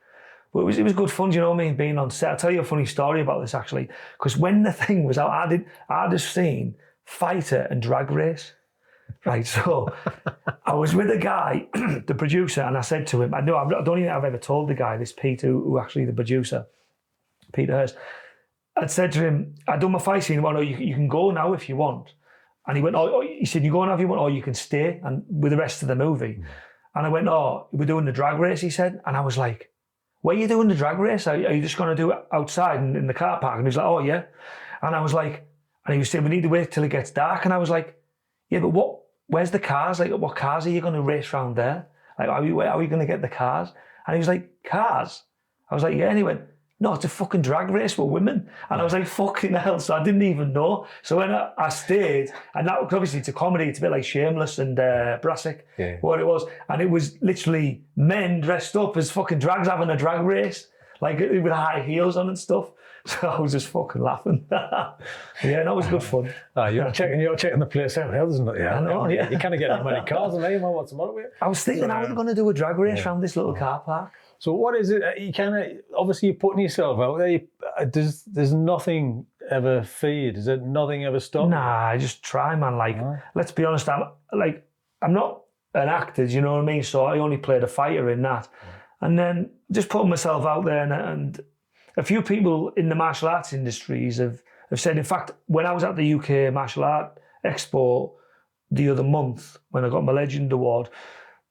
But it was good fun, do you know what I mean, being on set. I'll tell you a funny story about this actually, because when the thing was out, I had a scene, fighter and drag race. Right, so I was with a guy, the producer, and I said to him, I don't even think I've ever told the guy, this Peter, who actually the producer, Peter Hurst, I'd said to him, I'd done my fight scene, well, no, you can go now if you want. And he went, he said, you go now if you want, or you can stay and with the rest of the movie. And I went, we're doing the drag race, he said. And I was like, where are you doing the drag race? Are you just going to do it outside in the car park? And he was like, oh, yeah. And I was like, and he was saying, we need to wait till it gets dark. And I was like, yeah, but where's the cars? Like, what cars are you going to race around there? Like, where are we going to get the cars? And he was like, cars? I was like, yeah. And he went, no, it's a fucking drag race for women. And I was like, fucking hell. So I didn't even know. So when I stayed, and that obviously it's a comedy, it's a bit like Shameless and Brassic, what it was. And it was literally men dressed up as fucking drags having a drag race, like with high heels on and stuff. So I was just fucking laughing. Yeah, that was good fun. You're checking the place out, isn't it? Yeah, I know. Yeah. You can't get that many cars on there, what's the matter with you? I was thinking, how are we going to do a drag race around this little car park? So what is it? You kind of, obviously you're putting yourself out there. There's nothing ever feed. Is it nothing ever stop? Nah, I just try, man. Like, let's be honest, I'm not an actor, do you know what I mean? So I only played a fighter in that. And then just putting myself out there and a few people in the martial arts industries have said, in fact, when I was at the UK Martial Art Expo the other month, when I got my Legend Award,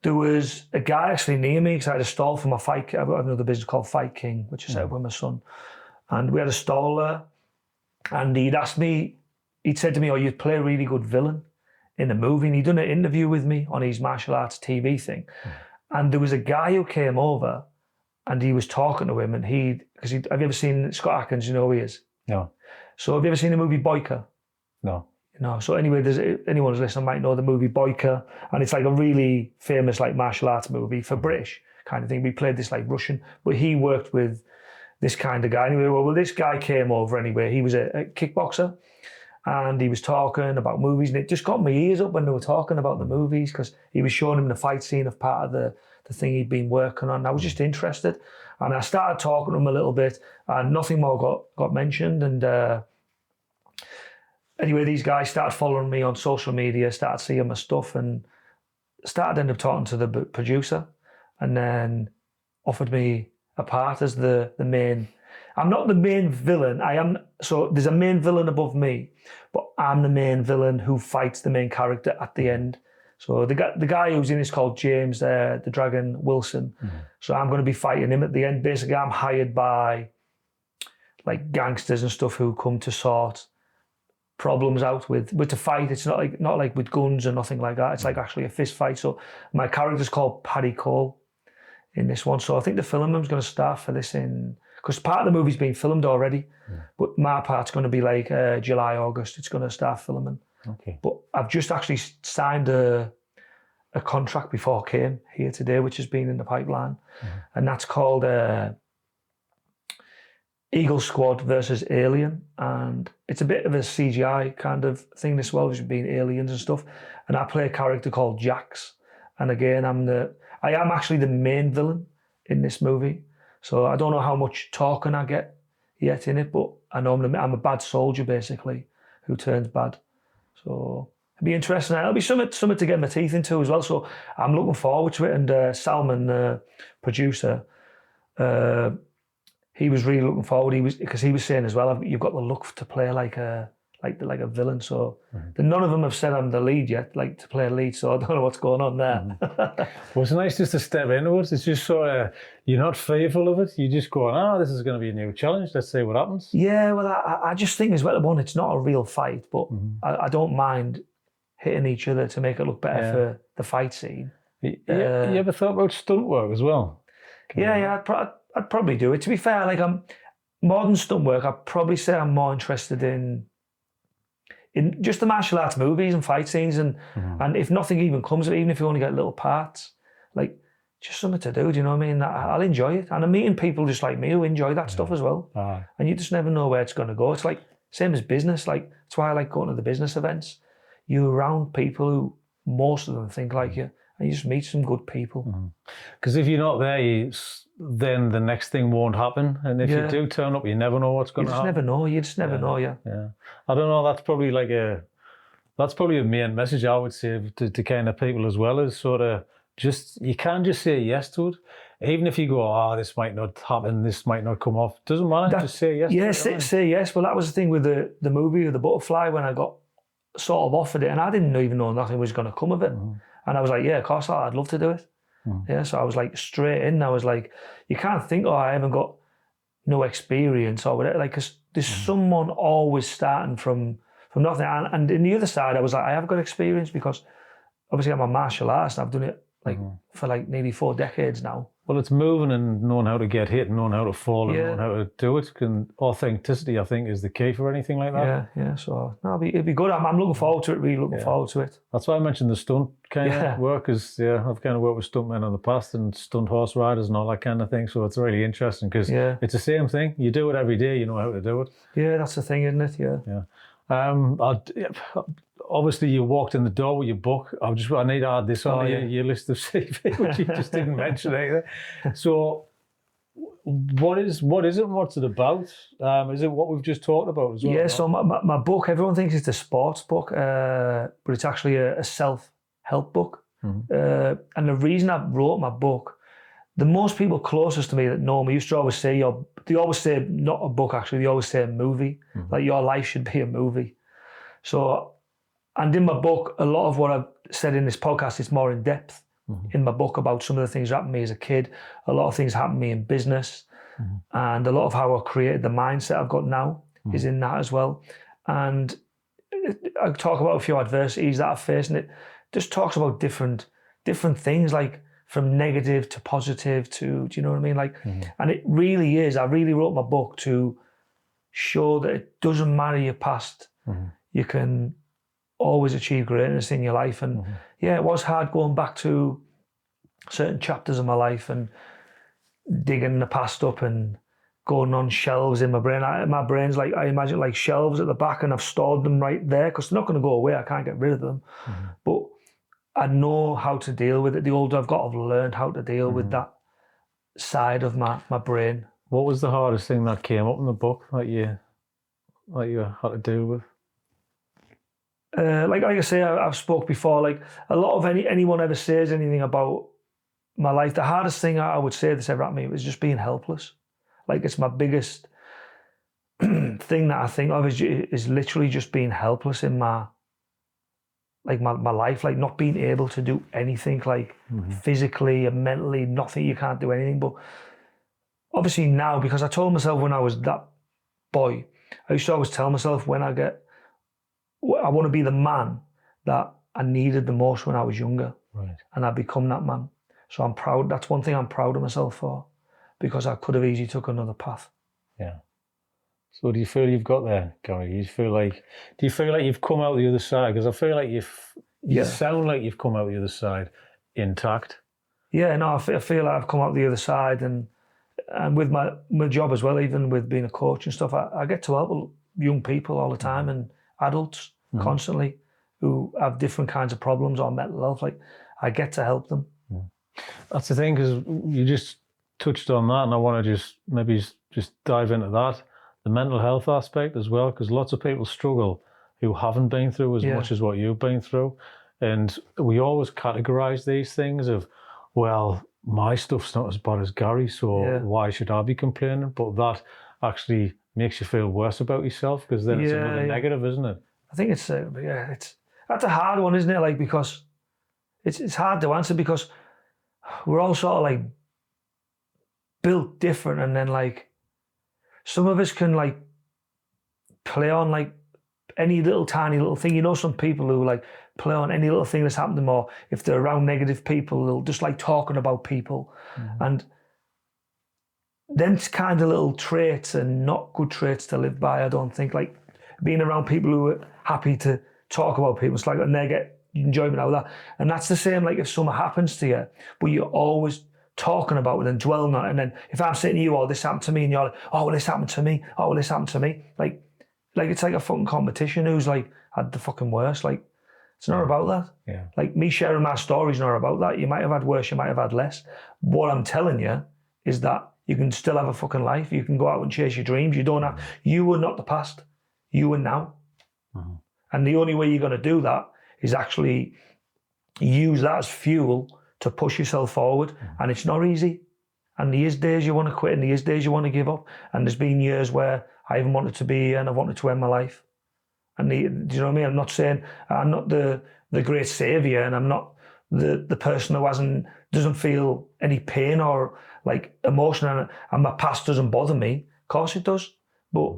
there was a guy actually near me because I had a stall for my fight. I've got another business called Fight King, which I set up with my son. And we had a stall there. And he'd said to me, you'd play a really good villain in a movie. And he'd done an interview with me on his martial arts TV thing. And there was a guy who came over and he was talking to him. And have you ever seen Scott Atkins? You know who he is? No. So have you ever seen the movie Boyka? No. No. So anyway, anyone who's listening might know the movie Boyka, and it's like a really famous like martial arts movie for British kind of thing. We played this like Russian, but he worked with this kind of guy. Anyway, well, this guy came over anyway. He was a kickboxer, and he was talking about movies, and it just got my ears up when they were talking about the movies because he was showing him the fight scene of part of the thing he'd been working on. I was just interested, and I started talking to him a little bit, and nothing more got mentioned, and. Anyway, these guys started following me on social media, started seeing my stuff, and ended up talking to the producer, and then offered me a part as the main. I'm not the main villain. So there's a main villain above me, but I'm the main villain who fights the main character at the end. So the guy who's in is called James, the Dragon Wilson. So I'm going to be fighting him at the end. Basically, I'm hired by like gangsters and stuff who come to sort problems out with the fight. It's not like with guns or nothing like that. It's like actually a fist fight. So my character's called Paddy Cole in this one. So I think the filming's going to start for this because part of the movie's been filmed already, but my part's going to be like July, August. It's going to start filming. Okay. But I've just actually signed a contract before I came here today, which has been in the pipeline, and that's called Eagle Squad versus Alien, and it's a bit of a CGI kind of thing as well, as being aliens and stuff. And I play a character called Jax, and again, I am actually the main villain in this movie. So I don't know how much talking I get yet in it, but I know I'm a bad soldier basically who turns bad. So it'll be interesting. It'll be something to get my teeth into as well. So I'm looking forward to it. And Salman, the producer, he was really looking forward. Because he was saying as well, you've got the look to play like a villain. So none of them have said I'm the lead yet, like to play a lead. So I don't know what's going on there. Well, it's nice just to step into it. It's just sort of, you're not fearful of it. You just go, this is going to be a new challenge. Let's see what happens. Yeah, well, I just think as well, one, it's not a real fight, but I don't mind hitting each other to make it look better for the fight scene. You ever thought about stunt work as well? Yeah, I'd probably do it. To be fair, like more than stunt work, I'd probably say I'm more interested in just the martial arts movies and fight scenes, and if nothing even comes of it, even if you only get little parts, like just something to do. Do you know what I mean? I'll enjoy it, and I'm meeting people just like me who enjoy that stuff as well. And you just never know where it's going to go. It's like same as business. Like that's why I like going to the business events. You're around people who most of them think like you, and you just meet some good people. Because if you're not there, then the next thing won't happen. And if you do turn up, you never know what's going to happen. You just never know. Yeah. I don't know. That's probably a main message I would say to kind of people as well, is sort of you can't just say yes to it. Even if you go, this might not happen, this might not come off. Doesn't matter. Just say yes. Yeah, say yes. Well, that was the thing with the movie of The Butterfly when I got sort of offered it, and I didn't even know nothing was going to come of it. And I was like, yeah, of course, I'd love to do it. Yeah, so I was like straight in. I was like, you can't think, I haven't got no experience or whatever. Like, cause there's someone always starting from nothing. And in the other side, I was like, I have got experience because obviously I'm a martial artist. I've done it for like nearly 4 decades now. Well, it's moving and knowing how to get hit and knowing how to fall and knowing how to do it. And authenticity, I think, is the key for anything like that. Yeah. So it'd be good. I'm looking forward to it. Really looking forward to it. That's why I mentioned the stunt kind of work. Because I've kind of worked with stuntmen in the past and stunt horse riders and all that kind of thing. So it's really interesting because it's the same thing. You do it every day. You know how to do it. Yeah, that's the thing, isn't it? Yeah. Obviously, you walked in the door with your book. I need to add this on your list of CV, which you just didn't mention either. So, what is it and what's it about? Is it what we've just talked about as well? Yeah, so my book, everyone thinks it's a sports book, but it's actually a self-help book. And the reason I wrote my book, the most people closest to me that know me used to always say, they always say, not a book actually, they always say a movie. Like your life should be a movie. So, and in my book, a lot of what I've said in this podcast is more in depth in my book about some of the things that happened to me as a kid. A lot of things happened to me in business. And a lot of how I created the mindset I've got now is in that as well. And I talk about a few adversities that I've faced, and it just talks about different things, like from negative to positive to, do you know what I mean? Like, and it really is, I really wrote my book to show that it doesn't matter your past. You can always achieve greatness in your life. And it was hard going back to certain chapters of my life and digging the past up and going on shelves in my brain. My brain's like, I imagine like shelves at the back, and I've stored them right there because they're not going to go away. I can't get rid of them. But I know how to deal with it. The older I've got, I've learned how to deal with that side of my brain. What was the hardest thing that came up in the book that you had to deal with? Like I say, I've spoke before, like a lot of anyone ever says anything about my life, the hardest thing I would say that's ever happened to me was just being helpless. Like it's my biggest thing that I think of is literally just being helpless in my life, like not being able to do anything, like physically and mentally, nothing, you can't do anything. But obviously now, because I told myself when I was that boy, I used to always tell myself when I get I want to be the man that I needed the most when I was younger. Right. And I've become that man. So I'm proud. That's one thing I'm proud of myself for, because I could have easily took another path. Yeah. So do you feel you've got there, Garry? Do you feel like you've come out the other side? Because I feel like you sound like you've come out the other side intact. Yeah, no, I feel like I've come out the other side, and with my job as well, even with being a coach and stuff, I get to help young people all the time and adults constantly who have different kinds of problems or mental health. Like, I get to help them. That's the thing, because you just touched on that, and I want to maybe dive into that, the mental health aspect as well, because lots of people struggle who haven't been through as much as what you've been through. And we always categorize these things of, well, my stuff's not as bad as Garry, so why should I be complaining? But that actually makes you feel worse about yourself, because then it's another negative, isn't it? I think it's that's a hard one, isn't it? Like, because it's hard to answer, because we're all sort of like built different, and then like some of us can like play on like any tiny little thing. You know, some people who like play on any little thing that's happened to them, or if they're around negative people, they'll just like talking about people. And then kind of little traits and not good traits to live by, I don't think. Like being around people who are happy to talk about people, it's like, and they get enjoyment out of that. And that's the same, like if something happens to you, but you're always talking about it and dwelling on it. And then if I'm saying to you, oh, this happened to me, and you're like, oh, well, this happened to me. Oh, well, this happened to me. Like it's like a fucking competition who's like had the fucking worst. Like, it's not about that. Yeah. Like me sharing my story's not about that. You might have had worse, you might have had less. What I'm telling you is that you can still have a fucking life. You can go out and chase your dreams. You are not the past. You are now. And the only way you're going to do that is actually use that as fuel to push yourself forward. And it's not easy. And there is days you want to quit, and there is days you want to give up. And there's been years where I haven't wanted to be here and I've wanted to end my life. And do you know what I mean? I'm not saying I'm not the great saviour, and I'm not the person who doesn't feel any pain or like emotion, and my past doesn't bother me. Of course it does, but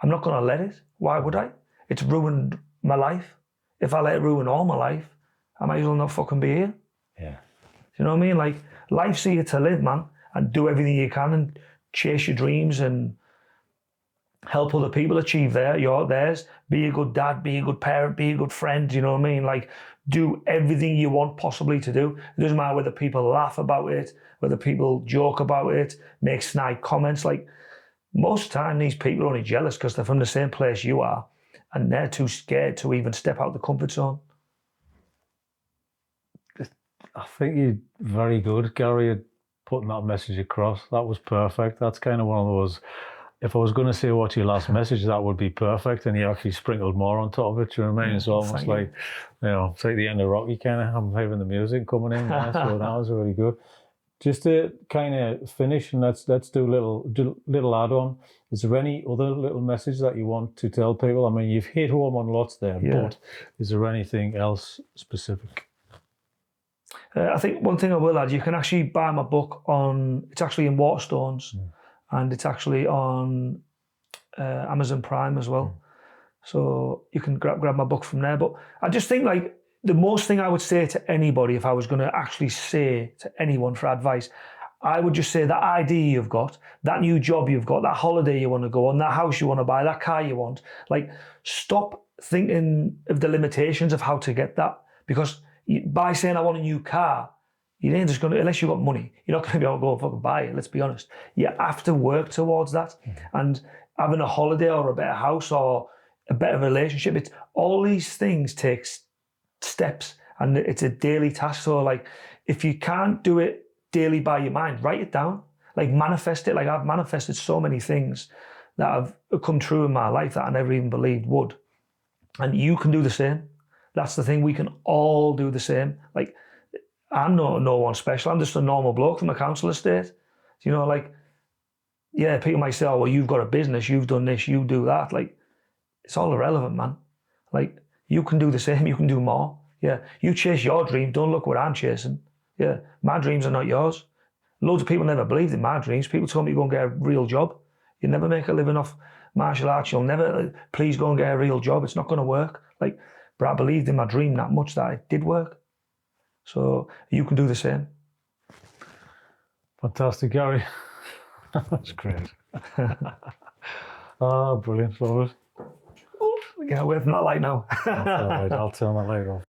I'm not going to let it. Why would I? It's ruined my life. If I let it ruin all my life, I might as well not fucking be here. Yeah. You know what I mean? Like, life's here to live, man, and do everything you can and chase your dreams and help other people achieve theirs. Be a good dad, be a good parent, be a good friend, you know what I mean? Like, do everything you want possibly to do. It doesn't matter whether people laugh about it, whether people joke about it, make snide comments. Like, most of the time these people are only jealous because they're from the same place you are, and they're too scared to even step out the comfort zone. I think you're very good, Garry, at putting that message across. That was perfect. That's kind of one of those, if I was going to say what's your last message, that would be perfect. And you actually sprinkled more on top of it. Do you know what I mean? It's almost like, it's like the end of Rocky kind of. I'm having the music coming in. So that was really good. Just to kind of finish, and let's do a little add-on. Is there any other little message that you want to tell people? I mean, you've hit home on lots there, but is there anything else specific? I think one thing I will add, you can actually buy my book it's actually in Waterstones, and it's actually on Amazon Prime as well. So you can grab my book from there. But I just think, like, the most thing I would say to anybody, if I was going to actually say to anyone for advice, I would just say that idea you've got, that new job you've got, that holiday you want to go on, that house you want to buy, that car you want, like, stop thinking of the limitations of how to get that. Because by saying I want a new car, you ain't just going to, unless you've got money, you're not going to be able to go and fucking buy it, let's be honest. You have to work towards that. And having a holiday or a better house or a better relationship, all these things takes steps, and it's a daily task. So, like, if you can't do it daily by your mind, write it down, like, manifest it. Like, I've manifested so many things that have come true in my life that I never even believed would. And you can do the same. That's the thing, we can all do the same. Like, I'm no one special, I'm just a normal bloke from a council estate. You know, like, yeah, people might say, oh, well, you've got a business, you've done this, you do that. Like, it's all irrelevant, man. Like, you can do the same, you can do more. Yeah, you chase your dream, don't look what I'm chasing. Yeah, my dreams are not yours. Loads of people never believed in my dreams. People told me to go and get a real job. You never make a living off martial arts. You'll never, please go and get a real job. It's not going to work. Like, but I believed in my dream that much that it did work. So you can do the same. Fantastic, Garry. That's great. Oh, brilliant. Love it. Get away from that light now. I'll turn that light off.